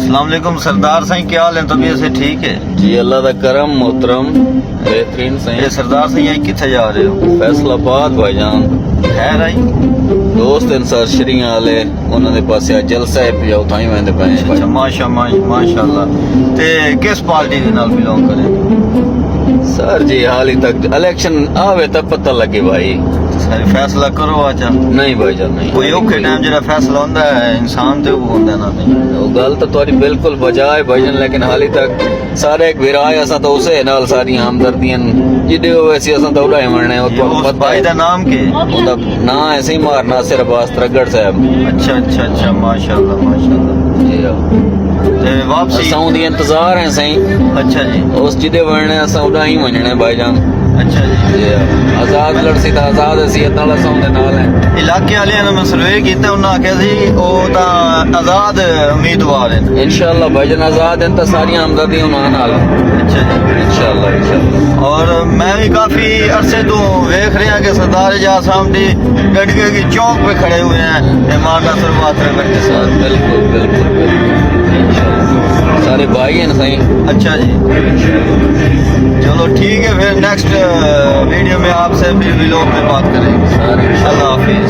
अस्सलाम वालेकुम सरदार साईं, क्या हाल है? तबीयत से ठीक है जी अल्लाह का करम मोहतरम बेहतरीन सही। ये सरदार साईं यही किथे जा रहे हो? फैसलाबाद भाईजान है राई दोस्त इंसार श्री आले उन्होंने पास जलसा है पिया उठाई वैंदे पे अच्छा माशाल्लाह। ते किस पार्टी के नाल बिलोंग करें सर जी हाल ही तक इलेक्शन आवे तब पता लगे भाई। सारे फैसला करो आचा। नहीं भाईजान नहीं कोई औखे टाइम जरा फैसला होंदा है इंसान ते वो होंदा ना नहीं। वो गल तो तुम्हारी बिल्कुल बजाय भाईजान, लेकिन हाल ही तक सारे एक विराय असा तो उसे नाल सारी हमदर्दियां जिदे वैसी असा तो उड़ा मरने वो तो उस पता भाई है दा नाम के? ਉਹਦਾ ਨਾਂ ऐसे ही मार नासिर अब्बास तरगड़ साहब। अच्छा माशाल्लाह। जी ते वापसी असां उदी इंतजार है सही। अच्छा जी। उस जिदे वरने असां उड़ा ही वणने भाईजान। अच्छा जी। आजाद लड़सी ता आजाद हसीयत नाल असां उदे नाल है। इलाके वाले ने मैं सर्वे किया, उन्हें आख्या सी वो तो आजाद उम्मीदवार है। इंशाअल्लाह भाईजान आजाद हैं तो सारी हमदर्दी उन्हां नाल। अच्छा जी इंशाअल्लाह। और मैं भी काफी अरसे तो देख रहा कि सरदार एजाज साहब की गडगे की चौक पे खड़े हुए हैं मारना शुरुआत के साथ। बिल्कुल इंशाअल्लाह सारे भाई हैं सही। अच्छा जी चलो ठीक है, फिर नेक्स्ट वीडियो में आपसे फिर व्लॉग में बात करेंगे। सारे अल्लाह हाफिज।